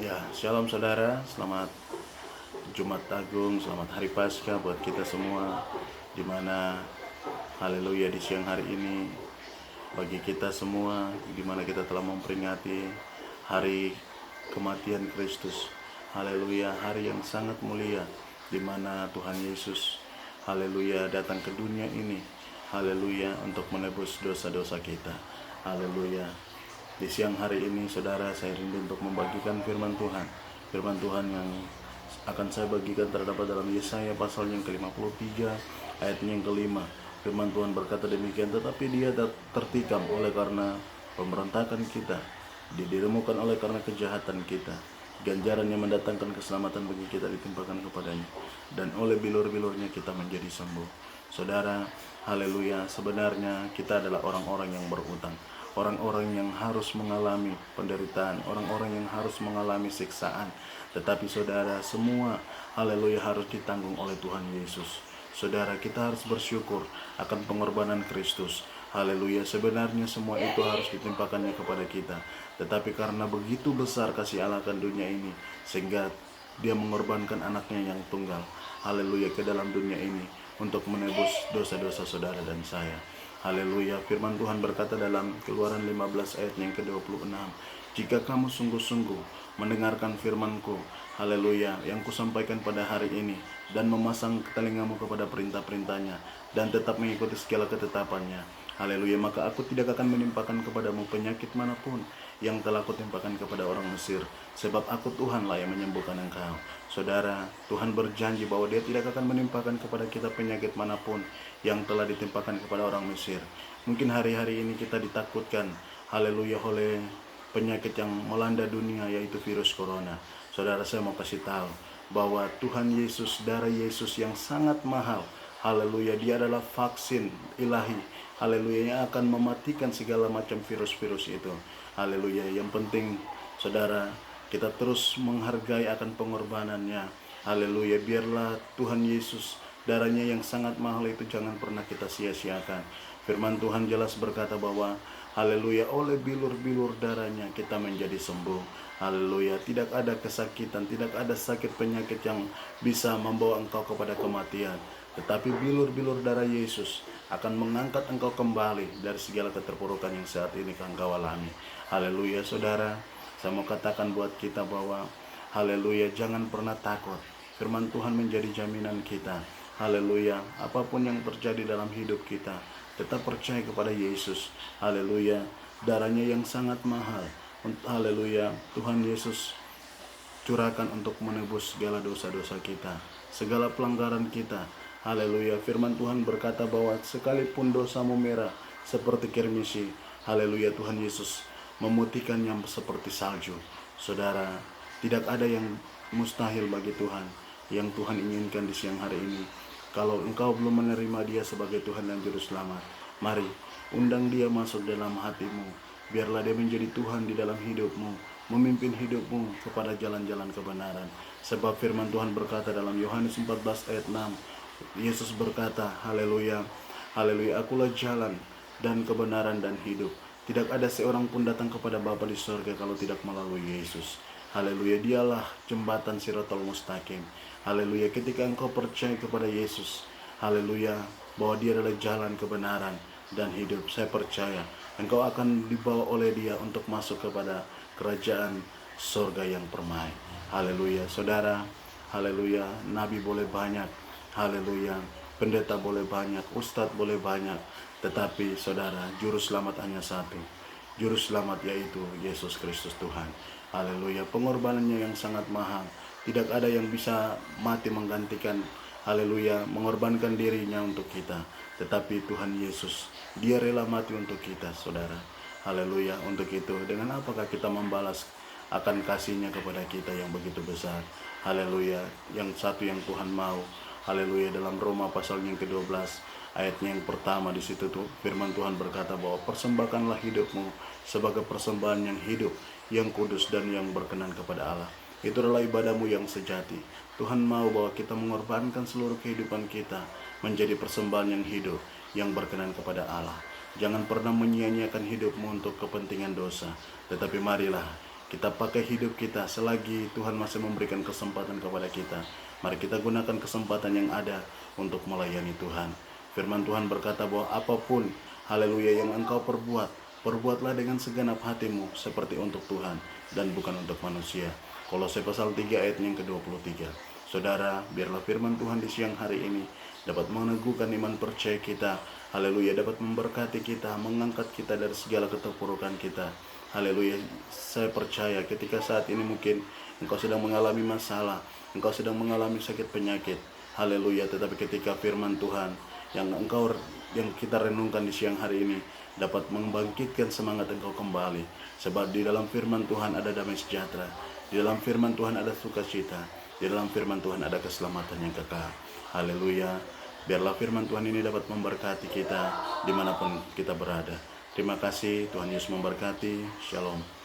Ya, shalom saudara, selamat Jumat Agung, selamat Hari Paskah buat kita semua. Dimana, haleluya, di siang hari ini bagi kita semua, dimana kita telah memperingati hari kematian Kristus. Haleluya, hari yang sangat mulia, dimana Tuhan Yesus, haleluya, datang ke dunia ini, haleluya, untuk menebus dosa-dosa kita. Haleluya. Di siang hari ini saudara, saya rindu untuk membagikan firman Tuhan. Firman Tuhan yang akan saya bagikan terdapat dalam Yesaya pasal yang ke-53 ayatnya yang kelima. Firman Tuhan berkata demikian, tetapi dia tertikam oleh karena pemberontakan kita, diremukan oleh karena kejahatan kita. Ganjaran yang mendatangkan keselamatan bagi kita ditimpakan kepadanya, dan oleh bilur-bilurnya kita menjadi sembuh. Saudara, haleluya, sebenarnya kita adalah orang-orang yang berutang, orang-orang yang harus mengalami penderitaan, orang-orang yang harus mengalami siksaan. Tetapi saudara, semua haleluya harus ditanggung oleh Tuhan Yesus. Saudara, kita harus bersyukur akan pengorbanan Kristus. Haleluya, sebenarnya semua itu harus ditimpakannya kepada kita. Tetapi karena begitu besar kasih Allah akan dunia ini, sehingga dia mengorbankan anaknya yang tunggal, haleluya, ke dalam dunia ini untuk menebus dosa-dosa saudara dan saya. Haleluya, firman Tuhan berkata dalam Keluaran 15 ayat yang ke-26, jika kamu sungguh-sungguh mendengarkan firman-Ku, haleluya, yang kusampaikan pada hari ini, dan memasang telingamu kepada perintah-perintahnya, dan tetap mengikuti segala ketetapannya, haleluya, maka aku tidak akan menimpakan kepadamu penyakit manapun yang telah kutimpakan kepada orang Mesir, sebab aku Tuhanlah yang menyembuhkan engkau. Saudara, Tuhan berjanji bahwa Dia tidak akan menimpakan kepada kita penyakit manapun yang telah ditimpakan kepada orang Mesir. Mungkin hari-hari ini kita ditakutkan, haleluya, oleh penyakit yang melanda dunia, yaitu virus corona. Saudara, saya mau kasih tahu bahwa Tuhan Yesus, darah Yesus yang sangat mahal, haleluya, Dia adalah vaksin ilahi, haleluya, yang akan mematikan segala macam virus-virus itu. Haleluya, yang penting saudara, kita terus menghargai akan pengorbanannya. Haleluya, biarlah Tuhan Yesus, darahnya yang sangat mahal itu jangan pernah kita sia-siakan. Firman Tuhan jelas berkata bahwa haleluya, oleh bilur-bilur darahnya kita menjadi sembuh. Haleluya, tidak ada kesakitan, tidak ada sakit penyakit yang bisa membawa engkau kepada kematian. Tetapi bilur-bilur darah Yesus akan mengangkat engkau kembali dari segala keterpurukan yang saat ini engkau alami. Haleluya, saudara, saya mau katakan buat kita bahwa haleluya, jangan pernah takut. Firman Tuhan menjadi jaminan kita. Haleluya, apapun yang terjadi dalam hidup kita, tetap percaya kepada Yesus. Haleluya, darahnya yang sangat mahal, haleluya, Tuhan Yesus curahkan untuk menebus segala dosa-dosa kita, segala pelanggaran kita. Haleluya, firman Tuhan berkata bahwa sekalipun dosamu merah seperti kirmisi, haleluya, Tuhan Yesus memutihkannya seperti salju. Saudara, tidak ada yang mustahil bagi Tuhan. Yang Tuhan inginkan di siang hari ini, kalau engkau belum menerima Dia sebagai Tuhan dan Juru Selamat, mari undang Dia masuk dalam hatimu. Biarlah Dia menjadi Tuhan di dalam hidupmu, memimpin hidupmu kepada jalan-jalan kebenaran. Sebab firman Tuhan berkata dalam Yohanes 14 ayat 6, Yesus berkata, haleluya, haleluya, akulah jalan dan kebenaran dan hidup. Tidak ada seorang pun datang kepada Bapa di surga kalau tidak melalui Yesus. Haleluya, Dialah jembatan Siratal Mustaqim. Haleluya, ketika engkau percaya kepada Yesus, haleluya, bahwa Dia adalah jalan kebenaran dan hidup, saya percaya engkau akan dibawa oleh Dia untuk masuk kepada kerajaan surga yang permai. Haleluya, saudara, haleluya, nabi boleh banyak, haleluya, pendeta boleh banyak, ustadz boleh banyak, tetapi saudara, juru selamat hanya satu. Juru selamat yaitu Yesus Kristus Tuhan. Haleluya, pengorbanannya yang sangat mahal. Tidak ada yang bisa mati menggantikan, haleluya, mengorbankan dirinya untuk kita. Tetapi Tuhan Yesus, Dia rela mati untuk kita, saudara. Haleluya, untuk itu dengan apakah kita membalas akan kasih-Nya kepada kita yang begitu besar. Haleluya, yang satu yang Tuhan mau. Haleluya, dalam Roma pasal yang ke-12 ayatnya yang pertama, di situ tuh firman Tuhan berkata bahwa persembahkanlah hidupmu sebagai persembahan yang hidup, yang kudus dan yang berkenan kepada Allah. Itu adalah ibadahmu yang sejati. Tuhan mau bahwa kita mengorbankan seluruh kehidupan kita menjadi persembahan yang hidup, yang berkenan kepada Allah. Jangan pernah menyia-nyiakan hidupmu untuk kepentingan dosa, tetapi marilah kita pakai hidup kita selagi Tuhan masih memberikan kesempatan kepada kita. Mari kita gunakan kesempatan yang ada untuk melayani Tuhan. Firman Tuhan berkata bahwa apapun, haleluya, yang engkau perbuatlah dengan segenap hatimu seperti untuk Tuhan dan bukan untuk manusia. Kolose pasal 3 ayat yang ke-23. Saudara, biarlah firman Tuhan di siang hari ini dapat meneguhkan iman percaya kita. Haleluya, dapat memberkati kita, mengangkat kita dari segala keterpurukan kita. Haleluya, saya percaya ketika saat ini mungkin engkau sedang mengalami masalah, engkau sedang mengalami sakit penyakit. Haleluya, tetapi ketika firman Tuhan yang kita renungkan di siang hari ini dapat membangkitkan semangat engkau kembali. Sebab di dalam firman Tuhan ada damai sejahtera, di dalam firman Tuhan ada sukacita, di dalam firman Tuhan ada keselamatan yang kekal. Haleluya. Biarlah firman Tuhan ini dapat memberkati kita dimanapun kita berada. Terima kasih, Tuhan Yesus memberkati. Shalom.